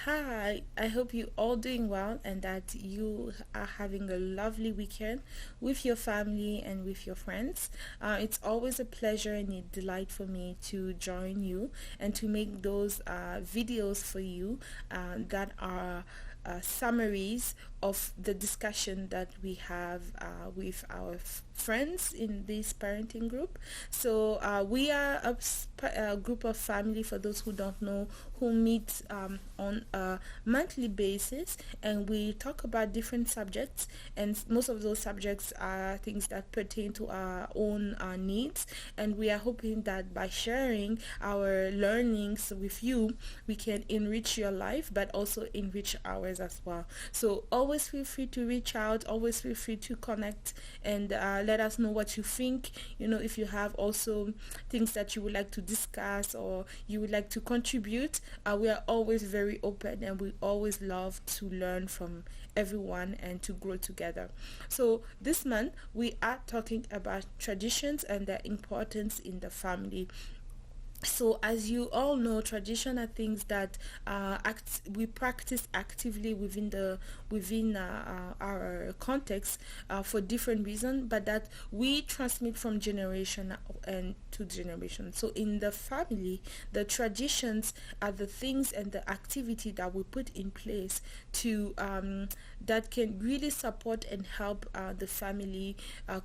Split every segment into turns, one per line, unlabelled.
Hi, I hope you all doing well and that you are having a lovely weekend with your family and with your friends. It's always a pleasure and a delight for me to join you and to make those videos for you that are summaries of the discussion that we have with our friends in this parenting group. So we are a group of family, for those who don't know, who meet on a monthly basis, and we talk about different subjects, and most of those subjects are things that pertain to our own needs, and we are hoping that by sharing our learnings with you, we can enrich your life but also enrich ours as well. So always feel free to reach out, always feel free to connect, and let us know what you think. If you have also things that you would like to discuss or you would like to contribute, we are always very open, and we always love to learn from everyone and to grow together. So this month we are talking about traditions and their importance in the family. So as you all know, tradition are things that we practice actively within our context for different reasons, but that we transmit from generation and to generation. So in the family, the traditions are the things and the activity that we put in place to that can really support and help the family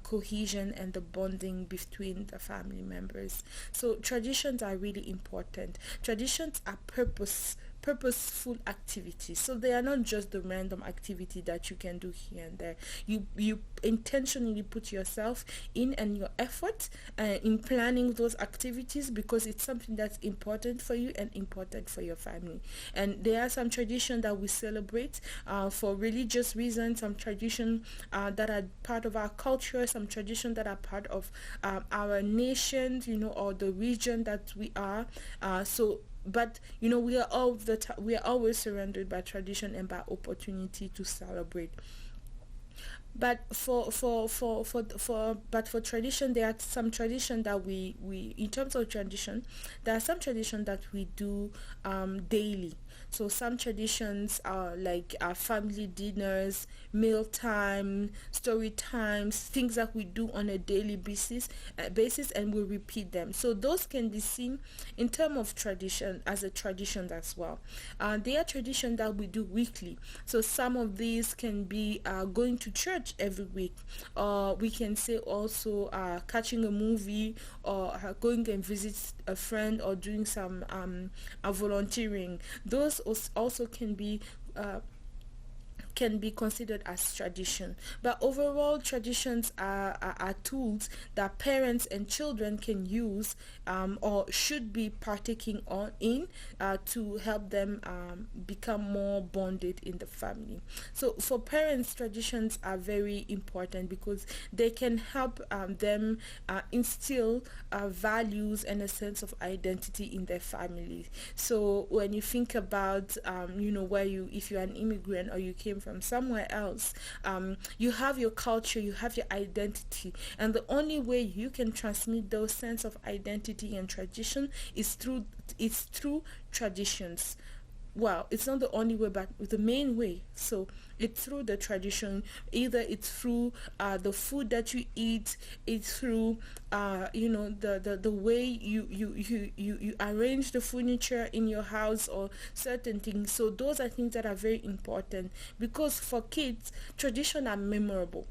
cohesion and the bonding between the family members. So traditions are really important. Traditions are purposeful activities, so they are not just the random activity that you can do here and there. You intentionally put yourself in and your effort in planning those activities because it's something that's important for you and important for your family. And there are some traditions that we celebrate for religious reasons, some traditions that are part of our culture, some traditions that are part of our nation, or the region that we are. But we are always surrounded by tradition and by opportunity to celebrate. But for tradition, there are some tradition that we in terms of tradition, there are some tradition that we do daily. So some traditions are like family dinners, meal time, story times, things that we do on a daily basis, and we repeat them. So those can be seen in terms of tradition as a tradition as well. There are traditions that we do weekly. So some of these can be going to church every week, or we can say also catching a movie, or going and visit a friend, or doing some volunteering. Those also can be considered as tradition. But overall, traditions are tools that parents and children can use or should be partaking in to help them become more bonded in the family. So for parents, traditions are very important because they can help them instill values and a sense of identity in their family. So when you think about if you're an immigrant or you came from somewhere else, you have your culture, you have your identity, and the only way you can transmit those sense of identity and tradition is through traditions. Well, it's not the only way, but the main way. So it's through the tradition. Either it's through the food that you eat, it's through the way you arrange the furniture in your house or certain things. So those are things that are very important because for kids, tradition are memorable.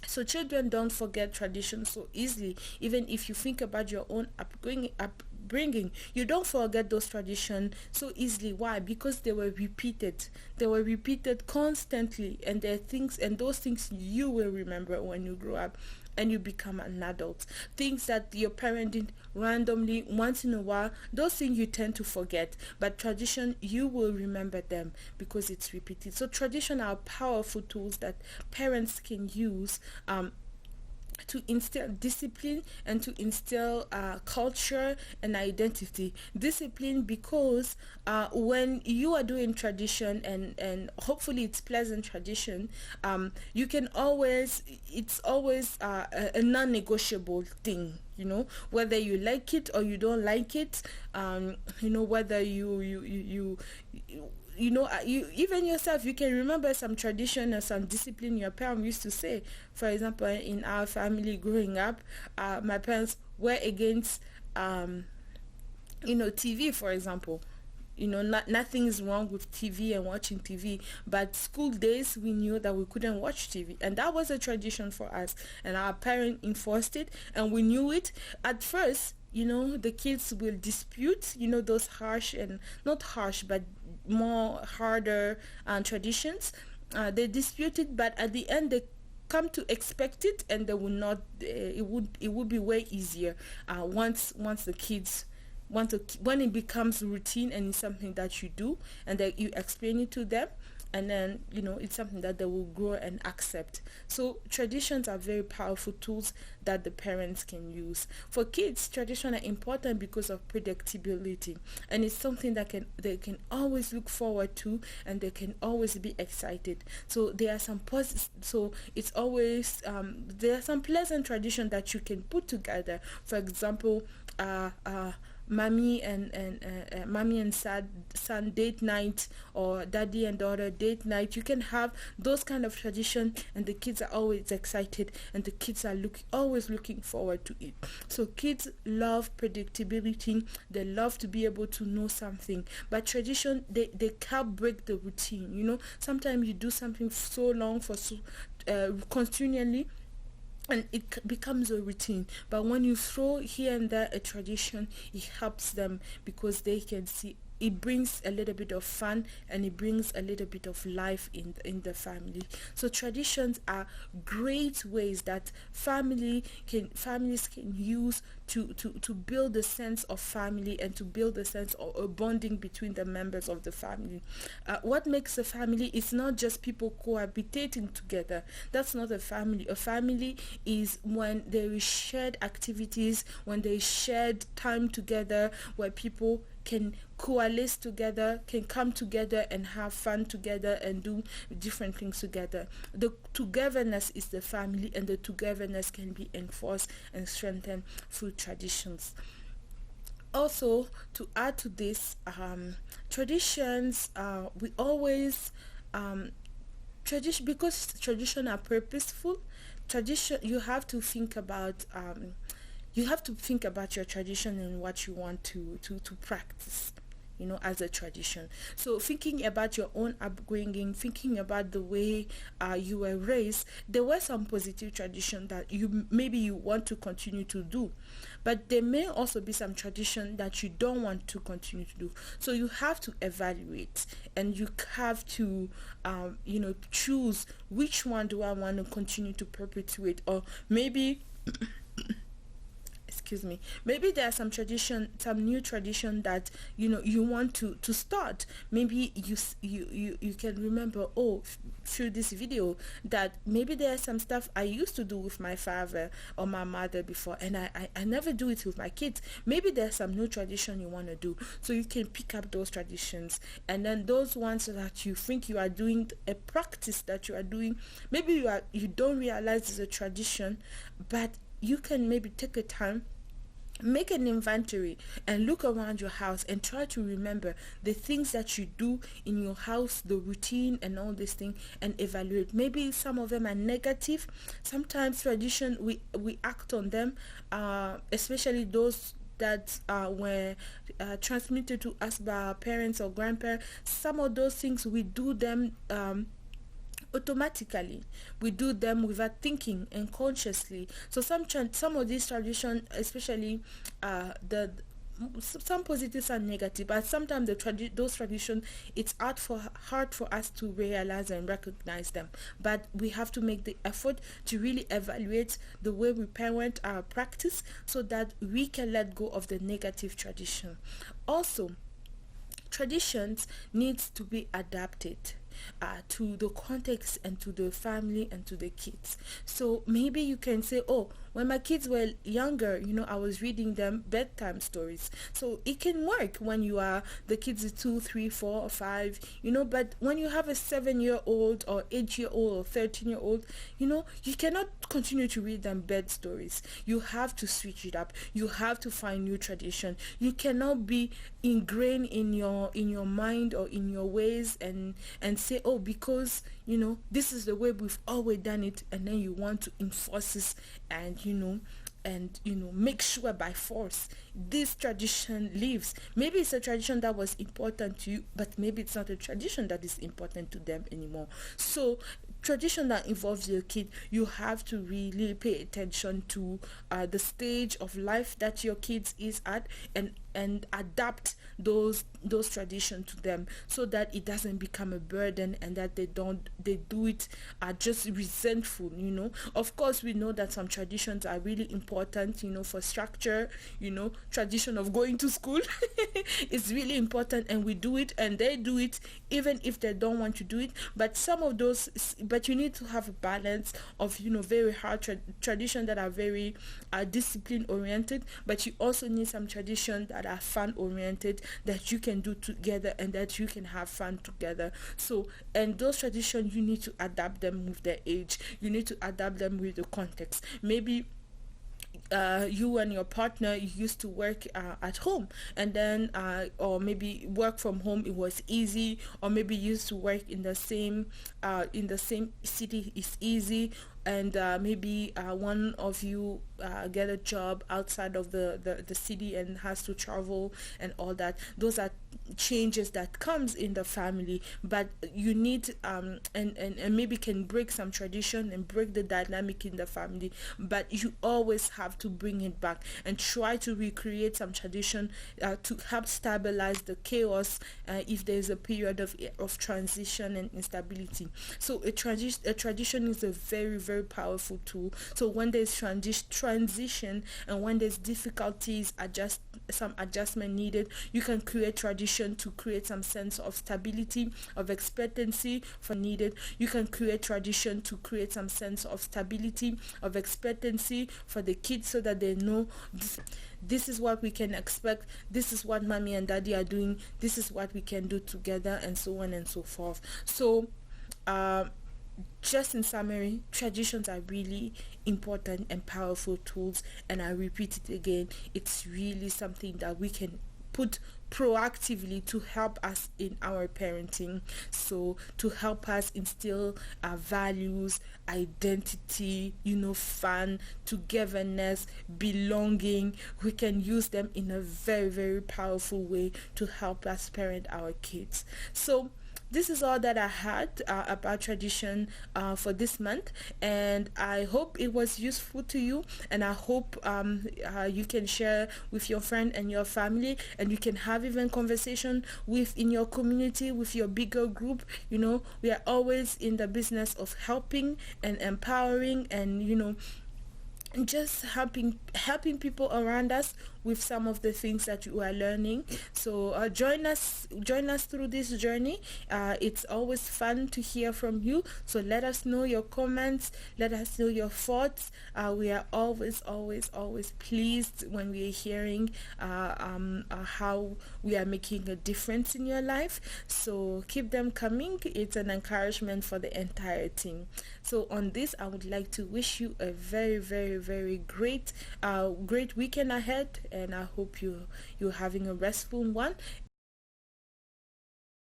So children don't forget tradition so easily. Even if you think about your own upbringing, you don't forget those traditions so easily. Why? Because they were repeated. They were repeated constantly, and they're things, and those things you will remember when you grow up and you become an adult. Things that your parent did randomly once in a while, those things you tend to forget, but tradition, you will remember them because it's repeated. So tradition are powerful tools that parents can use to instill discipline and to instill culture and identity. Discipline because when you are doing tradition, and hopefully it's pleasant tradition, you can always, it's always a non-negotiable thing, whether you like it or you don't like it, whether you you even yourself, you can remember some tradition or some discipline your parents used to say. For example, in our family growing up, my parents were against TV, for example. Nothing is wrong with TV and watching TV, but school days we knew that we couldn't watch TV, and that was a tradition for us, and our parents enforced it, and we knew it. At first, the kids will dispute, those harsh, and not harsh, but more harder traditions. They dispute it, but at the end they come to expect it, and they will not. It would be way easier once the kids when it becomes routine and it's something that you do and that you explain it to them, and then it's something that they will grow and accept. So traditions are very powerful tools that the parents can use. For kids, traditions are important because of predictability, and it's something that they can always look forward to, and they can always be excited. So there are some so it's always there are some pleasant traditions that you can put together. For example, mommy and son date night, or daddy and daughter date night. You can have those kind of tradition, and the kids are always excited, and the kids are always looking forward to it. So kids love predictability. They love to be able to know something, but tradition, they can't break the routine. Sometimes you do something so long for continually, and it becomes a routine. But when you throw here and there a tradition, it helps them, because they can see it brings a little bit of fun, and it brings a little bit of life in the family. So traditions are great ways that families can use to build a sense of family, and to build a sense of a bonding between the members of the family. What makes a family is not just people cohabitating together. That's not a family. A family is when there is shared activities, when there is shared time together, where people can coalesce together, can come together and have fun together and do different things together. The togetherness is the family, and the togetherness can be enforced and strengthened through traditions. Also, to add to this, traditions, we always tradition, because tradition are purposeful. Tradition, you have to think about your tradition and what you want to practice, as a tradition. So thinking about your own upbringing, thinking about the way you were raised, there were some positive tradition that you want to continue to do, but there may also be some tradition that you don't want to continue to do. So you have to evaluate, and you have to choose which one do I want to continue to perpetuate, or maybe excuse me, maybe there are some new tradition that you want to start. Maybe you can remember, through this video, that maybe there's some stuff I used to do with my father or my mother before, and I never do it with my kids. Maybe there's some new tradition you want to do, so you can pick up those traditions, and then those ones that you think you are doing, a practice that you are doing, maybe you don't realize it's a tradition, but you can maybe take a time, make an inventory, and look around your house and try to remember the things that you do in your house, the routine and all this thing, and evaluate. Maybe some of them are negative. Sometimes tradition, we act on them, especially those that were transmitted to us by our parents or grandparents. Some of those things we do them automatically. We do them without thinking and consciously. So some of these traditions, especially some positives and negative, but sometimes those traditions, it's hard for us to realize and recognize them. But we have to make the effort to really evaluate the way we parent our practice, so that we can let go of the negative tradition. Also, traditions needs to be adapted to the context and to the family and to the kids. So maybe you can say, when my kids were younger, I was reading them bedtime stories. So it can work when you are the kids are 2, 3, 4 or 5, but when you have a 7-year-old or 8-year-old or 13-year-old, you cannot continue to read them bed stories. You have to switch it up. You have to find new tradition. You cannot be ingrained in your mind or in your ways and say, oh, because this is the way we've always done it, and then you want to enforce this and make sure by force this tradition lives. Maybe it's a tradition that was important to you, but maybe it's not a tradition that is important to them anymore. So tradition that involves your kid, you have to really pay attention to the stage of life that your kids is at, and adapt those traditions to them, so that it doesn't become a burden, and that they do it just resentful. Of course, we know that some traditions are really important, for structure. Tradition of going to school is really important, and we do it, and they do it even if they don't want to do it. But some of those, but you need to have a balance of very hard tradition that are very discipline oriented, but you also need some tradition that are fun oriented, that you can do together and that you can have fun together. So, and those traditions, you need to adapt them with the age. You need to adapt them with the context. Maybe you and your partner used to work at home, and then or maybe work from home, it was easy, or maybe you used to work in the same city is easy, and maybe one of you get a job outside of the city and has to travel and all that. Those are changes that comes in the family, but you need and maybe can break some tradition and break the dynamic in the family, but you always have to bring it back and try to recreate some tradition to help stabilize the chaos if there's a period of transition and instability. So a tradition is a very, very powerful tool. So when there's transition and when there's difficulties, some adjustment needed, you can create tradition to create some sense of stability, of expectancy for needed. You can create tradition to create some sense of stability, of expectancy for the kids, so that they know this is what we can expect, this is what mommy and daddy are doing, this is what we can do together, and so on and so forth. So just in summary, traditions are really important and powerful tools, and I repeat it again, it's really something that we can put proactively to help us in our parenting, so to help us instill our values, identity, fun, togetherness, belonging. We can use them in a very, very powerful way to help us parent our kids. So this is all that I had about tradition for this month, and I hope it was useful to you, and I hope you can share with your friend and your family, and you can have even conversation in your community, with your bigger group. We are always in the business of helping and empowering, and just helping people around us with some of the things that you are learning. So join us through this journey. It's always fun to hear from you, so let us know your comments, let us know your thoughts. We are always pleased when we are hearing how we are making a difference in your life. So keep them coming. It's an encouragement for the entire team. So on this, I would like to wish you a very, very, very great weekend ahead, and I hope you're having a restful one.